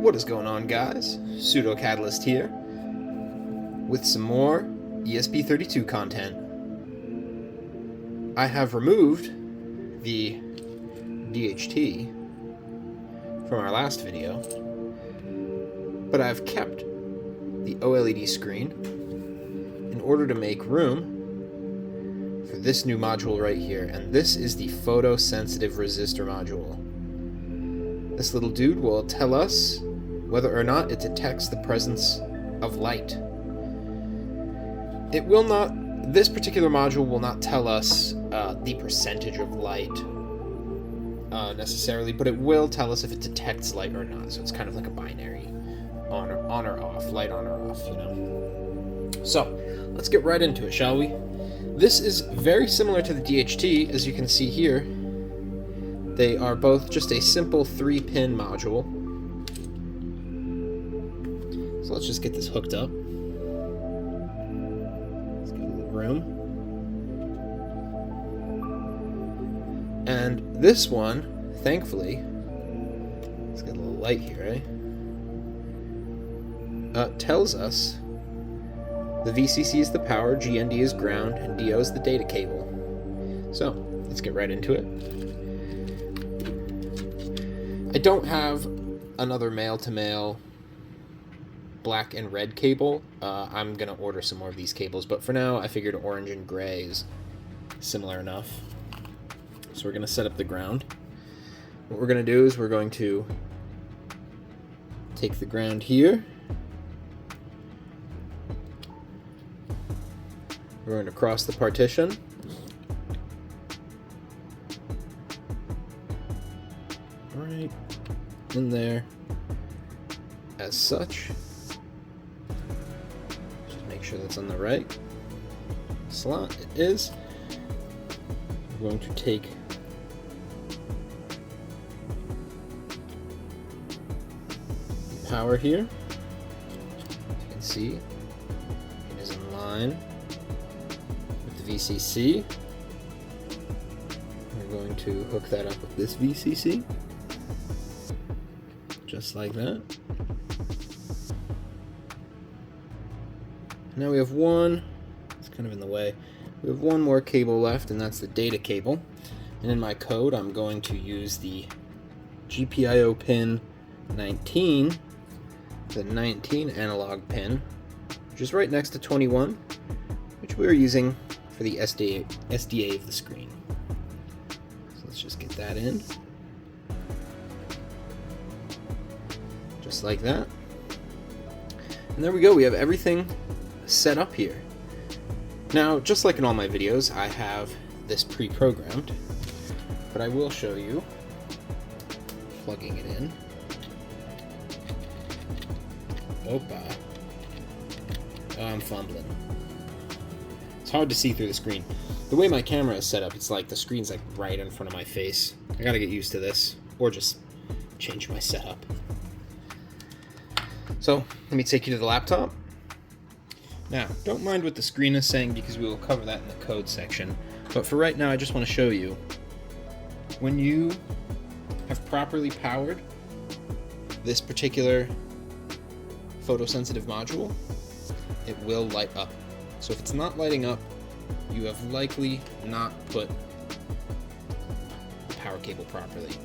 What is going on, guys? Pseudo Catalyst here with some more ESP32 content. I have removed the DHT from our last video, but I've kept the OLED screen in order to make room for this new module right here, and this is the Photosensitive resistor module. This little dude will tell us whether or not it detects the presence of light. It will not, this particular module will not tell us the percentage of light necessarily, but it will tell us if it detects light or not. So it's kind of like a binary on or off, light on or off, you know. So let's get right into it, shall we? This is very similar to the DHT, as you can see here. They are both just a simple 3-pin module. So let's just get this hooked up. Let's get a little room. And this one, thankfully, let's get a little light here, tells us the VCC is the power, GND is ground, and DO is the data cable. So let's get right into it. I don't have another male-to-male black and red cable. I'm gonna order some more of these cables, but for now I figured orange and gray is similar enough. So we're gonna set up the ground. What we're gonna do is we're going to take the ground here. We're going to cross the partition. Right in there as such. Just make sure that's on the right slot. It is. We're going to take the power here. As you can see, it is in line with the VCC. We're going to hook that up with this VCC. Just like that. Now we have one, it's kind of in the way, we have one more cable left, and that's the data cable. And in my code, I'm going to use the GPIO pin 19, the 19 analog pin, which is right next to 21, which we're using for the SDA of the screen. So let's just get that in. Just like that. And there we go, we have everything set up here. Now, just like in all my videos, I have this pre-programmed, but I will show you plugging it in. Opa. Oh, I'm fumbling. It's hard to see through the screen. The way my camera is set up, it's like the screen's like right in front of my face. I gotta get used to this, or just change my setup. So, let me take you to the laptop. Now, don't mind what the screen is saying because we will cover that in the code section. But for right now, I just want to show you, when you have properly powered this particular photosensitive module, it will light up. So if it's not lighting up, you have likely not put the power cable properly.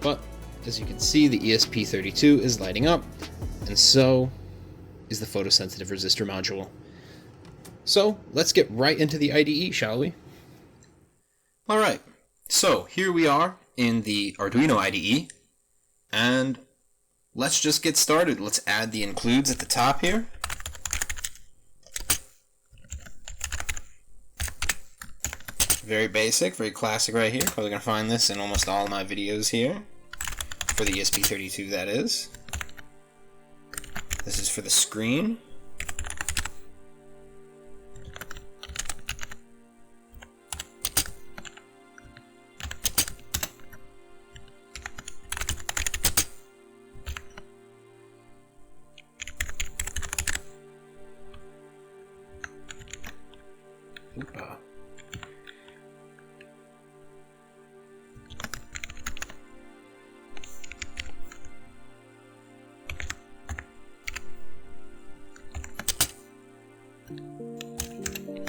But as you can see, the ESP32 is lighting up, and so is the photosensitive resistor module. So let's get right into the IDE, shall we? Alright, so here we are in the Arduino IDE, and let's just get started. Let's add the includes at the top here. Very basic, very classic right here. Probably going to find this in almost all of my videos here, for the ESP32 that is. This is for the screen. Oopa.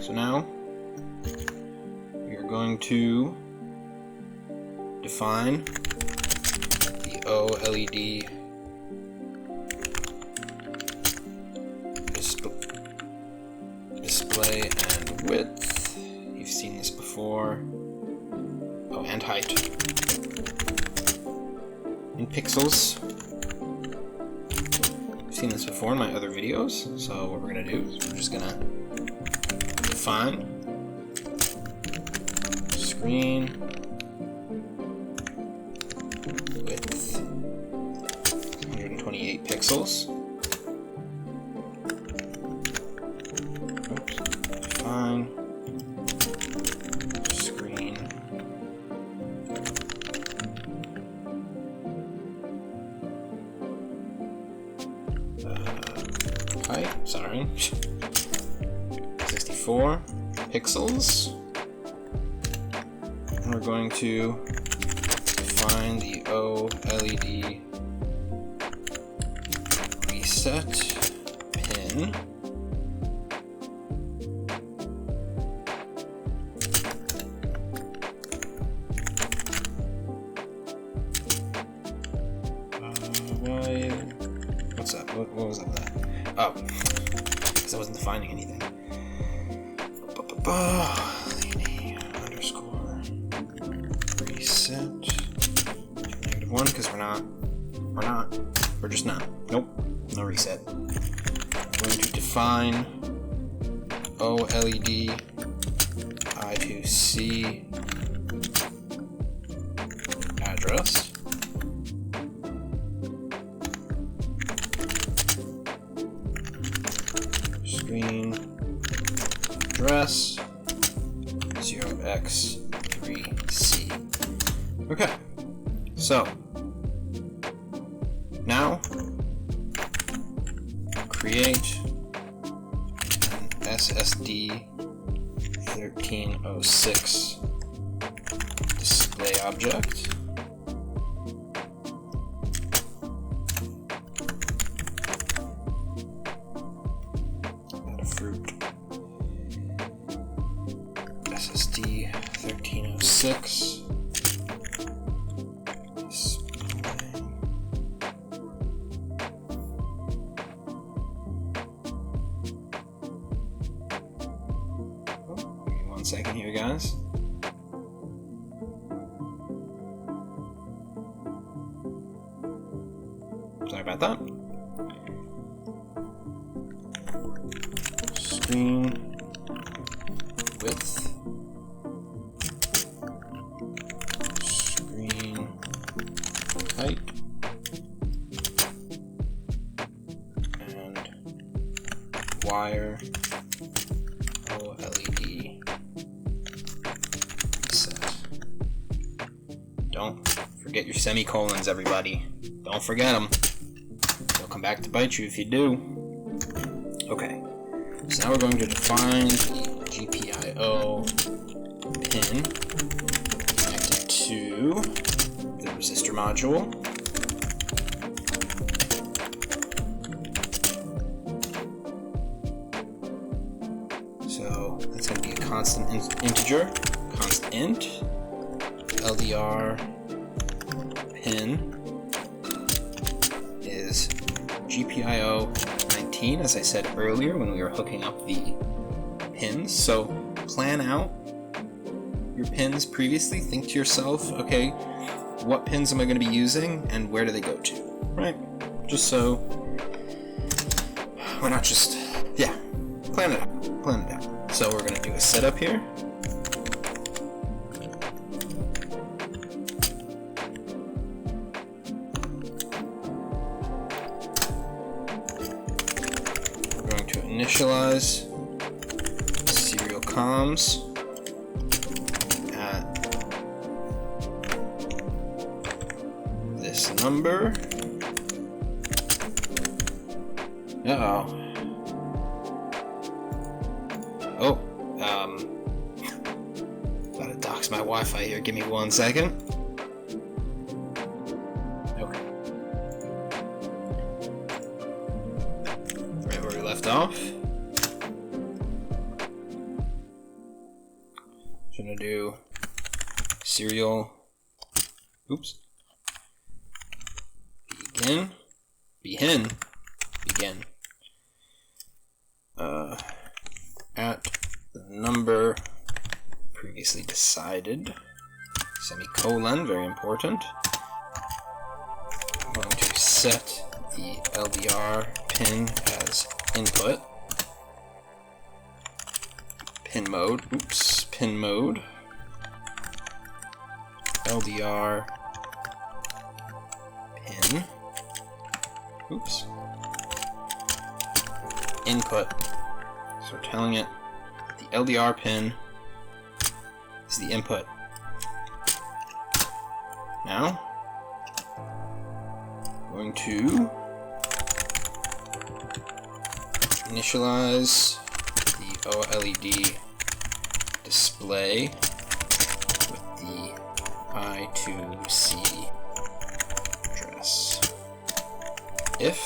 So now we are going to define the OLED display and width. You've seen this before. Oh, and height. In pixels. I've seen this before in my other videos. So what we're going to do is we're just going to define screen width 128 pixels. Oops. Define screen height, sorry, 64 pixels. And we're going to define the OLED reset pin. What's up? What was up with that? Oh, because I wasn't defining anything. Underscore reset -1 because we're just not. Nope, no reset. I'm going to define OLED I2C address. Screen address 0x3c. Okay, so now create an SSD 1306 display object. Fruit SSD 1306 display. Oh, give me 1 second here, guys. Sorry about that. Screen width, screen height, and wire OLED set. Don't forget your semicolons, everybody. Don't forget them. They'll come back to bite you if you do. Okay. So now we're going to define the GPIO pin connected to the resistor module. So that's going to be a constant integer, constant int. LDR pin is GPIO 19, as I said earlier when we were hooking up the pins. So plan out your pins previously. Think to yourself, okay, what pins am I going to be using and where do they go to, right? Just so we're not just, yeah, plan it out. So we're going to do a setup here. Initialize serial comms at this number. Uh-oh. Oh, gotta dox my Wi-Fi here. Give me 1 second. Okay. Right where we left off. So I'm gonna do serial, oops, begin, at the number previously decided, semicolon, very important. I'm going to set the LDR pin as input. Pin mode, LDR pin, input. So we're telling it that the LDR pin is the input. Now, I'm going to initialize the OLED display with the I2C address. If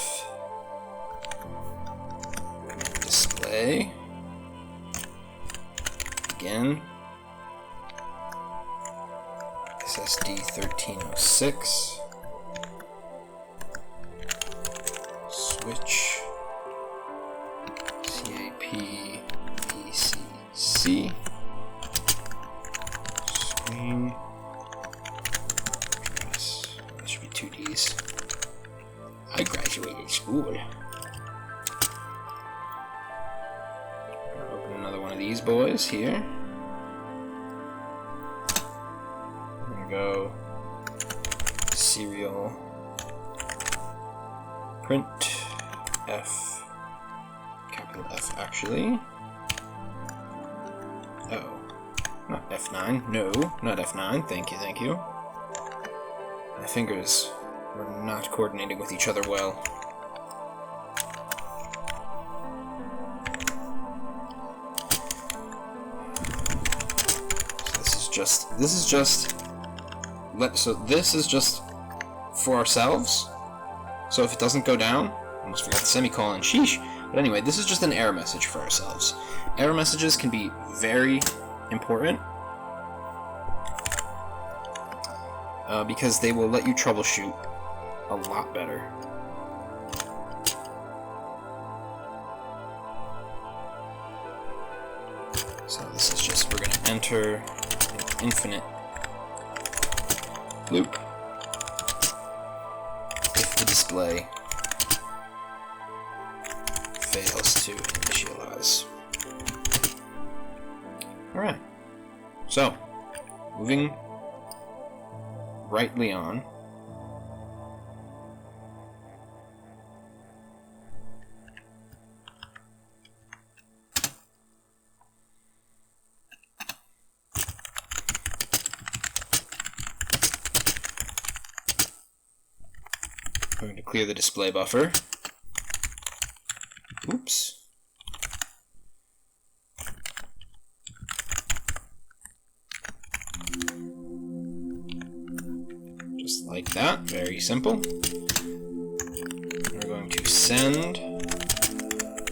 display again SSD1306 switch CAP ECC screen address. That should be 2 Ds. I graduated school. Open another one of these boys here. I'm gonna go serial print F, capital F actually. Oh, not F9. No, not F9. Thank you. My fingers were not coordinating with each other well. So this is just for ourselves. So if it doesn't go down, almost forgot the semicolon, sheesh. But anyway, this is just an error message for ourselves. Error messages can be very important because they will let you troubleshoot a lot better. So this is just, we're going to enter an infinite loop if the display fails to initialize. Alright, so moving rightly on. I'm going to clear the display buffer. Oops. Just like that, very simple. We're going to send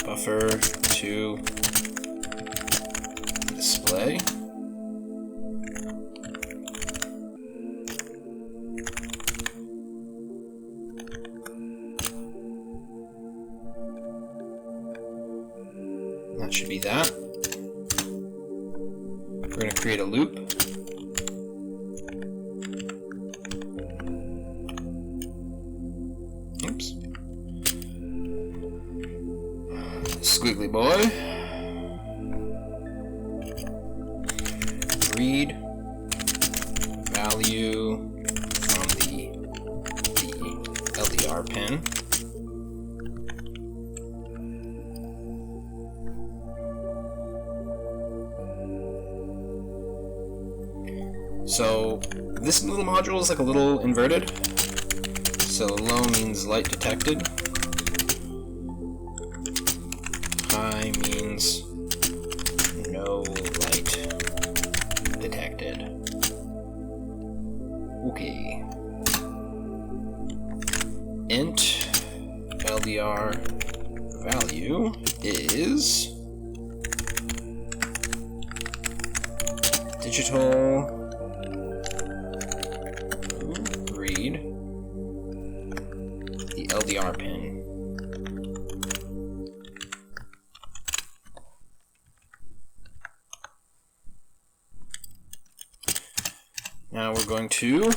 buffer to the display. That should be that. We're going to create a loop. Oops. Squiggly boy. Read value from the LDR pin. So this little module is like a little inverted. So low means light detected. High means no light detected. Okay. Int LDR value is digital read the LDR pin. Now we're going to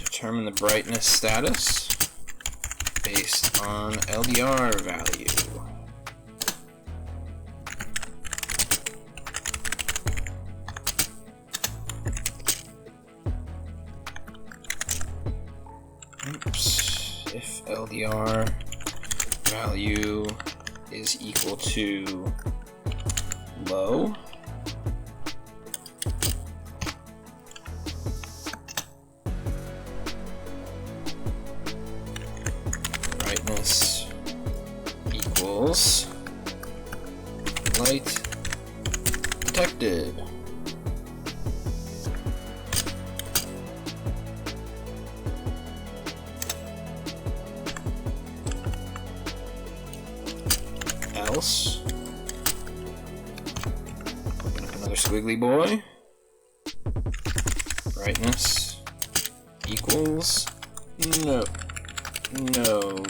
determine the brightness status based on LDR value. Oops. If LDR value is equal to low, brightness equals light detected. Else, open up another squiggly boy. Brightness equals no. No.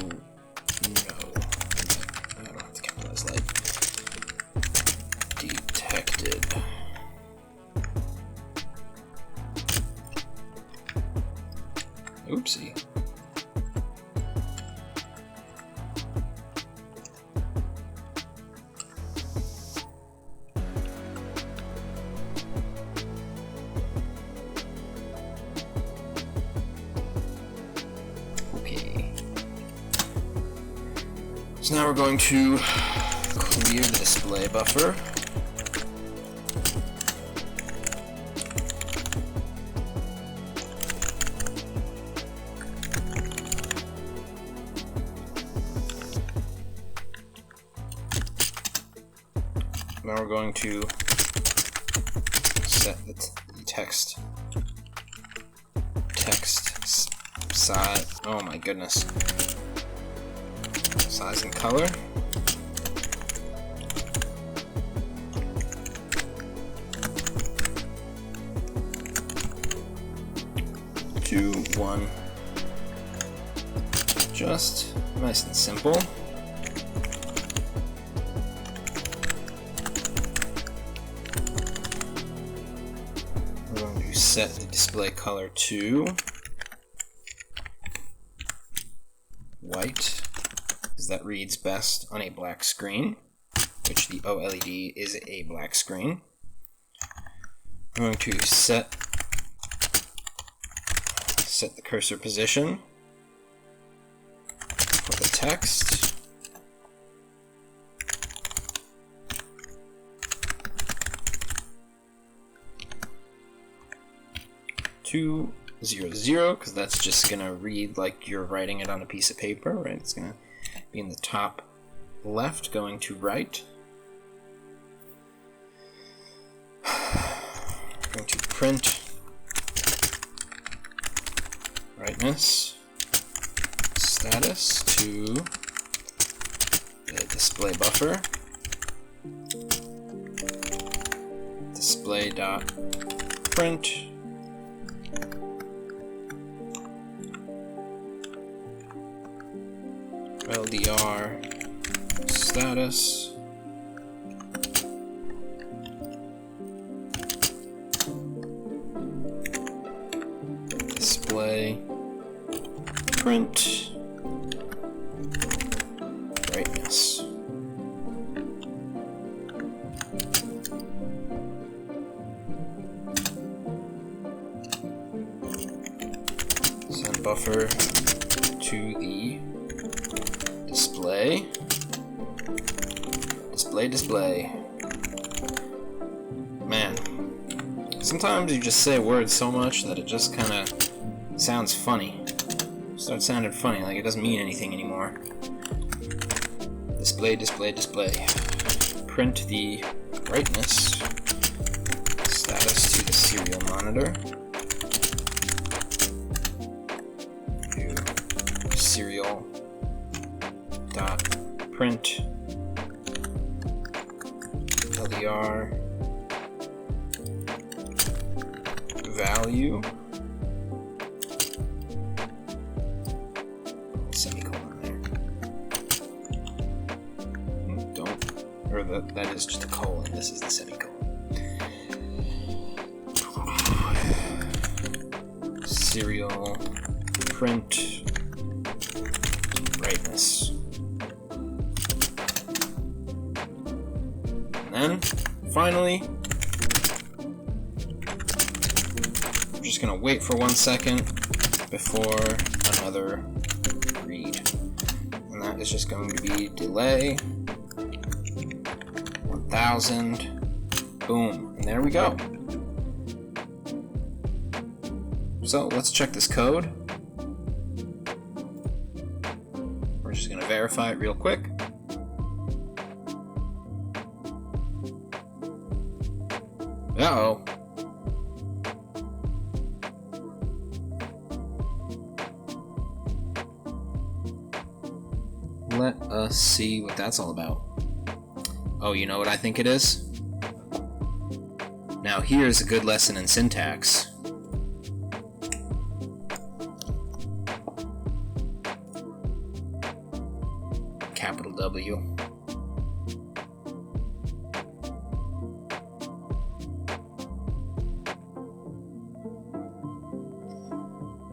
I don't have to capitalize light. Detected. Oopsie. So now we're going to clear the display buffer. Now we're going to set the text size. Oh my goodness. Size and color. To 1. Just nice and simple. We're going to set the display color to white, because that reads best on a black screen, which the OLED is a black screen. I'm going to set the cursor position for the text to 0, 0, because that's just going to read like you're writing it on a piece of paper, right? It's going to be in the top left, going to right. I'm going to print brightness status to the display buffer. Display.print LDR status display print brightness. Send buffer to the display. Man, sometimes you just say words so much that it just kind of sounds funny. Starts sounding funny, like it doesn't mean anything anymore. Display. Print the brightness status to the serial monitor. Do serial dot print LDR value, semicolon there. Don't, or that is just a colon. This is the semicolon. Serial print brightness. And then finally, I'm just gonna wait for 1 second before another read. And that is just going to be delay 1000. Boom. And there we go. So let's check this code. We're just gonna verify it real quick. Uh-oh. Let us see what that's all about. Oh, you know what I think it is? Now here's a good lesson in syntax. Capital W.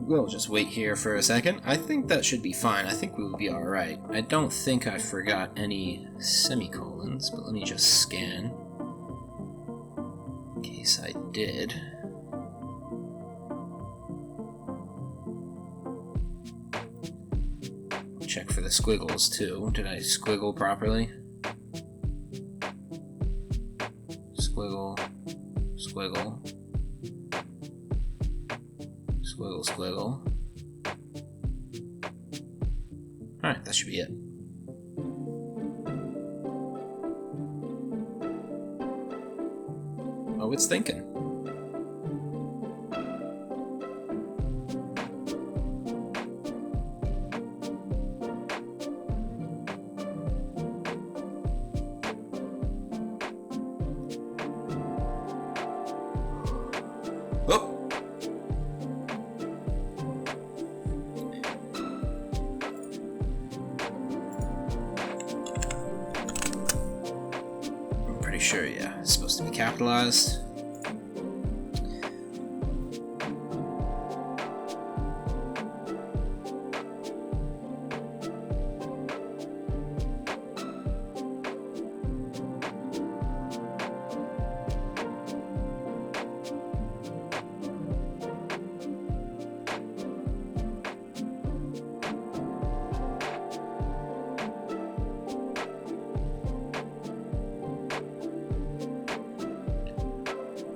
We'll just wait here for a second. I think that should be fine. I think we will be alright. I don't think I forgot any semicolons, but let me just scan in case I did. Check for the squiggles too. Did I squiggle properly? Squiggle, squiggle, squiggle, squiggle. Alright, that should be it. Oh, it's thinking. Oh! I'm pretty sure, yeah. It's supposed to be capitalized.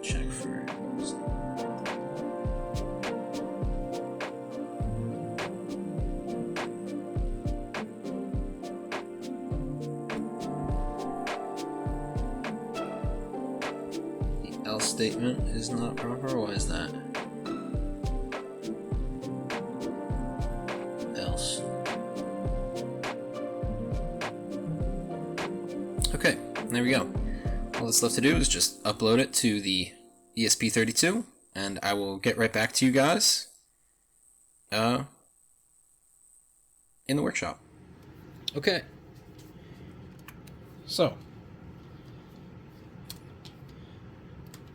Check for the else statement is not proper. Why is that? Else. Okay, there we go. All that's left to do is just upload it to the ESP32, and I will get right back to you guys in the workshop. Okay. So,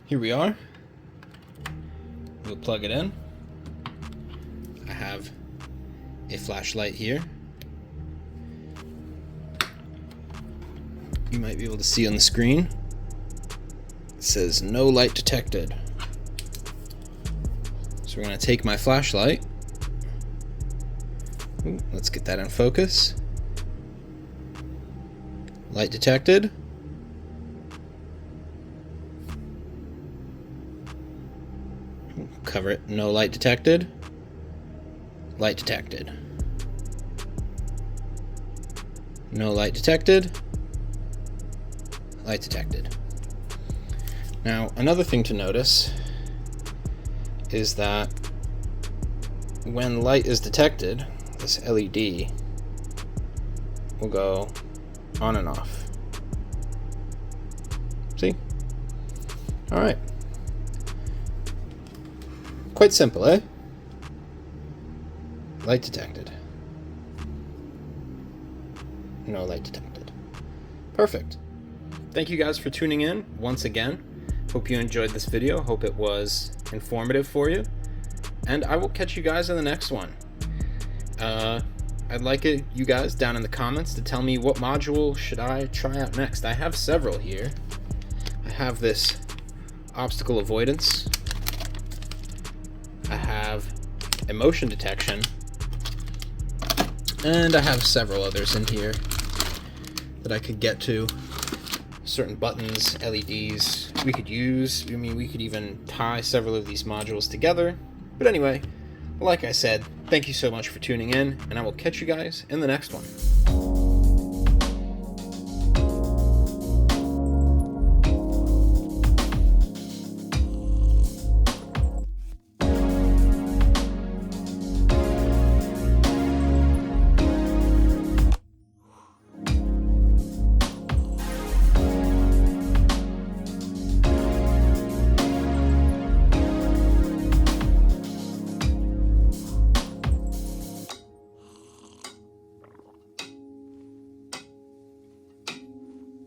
here we are. We'll plug it in. I have a flashlight here. You might be able to see on the screen. It says no light detected. So we're going to take my flashlight. Ooh, let's get that in focus. Light detected. Cover it. No light detected. Light detected. No light detected. Light detected. Now, another thing to notice is that when light is detected, this LED will go on and off. See? Alright. Quite simple, eh? Light detected. No light detected. Perfect. Thank you guys for tuning in once again. Hope you enjoyed this video. Hope it was informative for you. And I will catch you guys in the next one. I'd like it, you guys down in the comments to tell me what module should I try out next. I have several here. I have this obstacle avoidance. I have emotion detection. And I have several others in here that I could get to. Certain buttons, LEDs we could use. I mean, we could even tie several of these modules together. But anyway, like I said, thank you so much for tuning in, and I will catch you guys in the next one.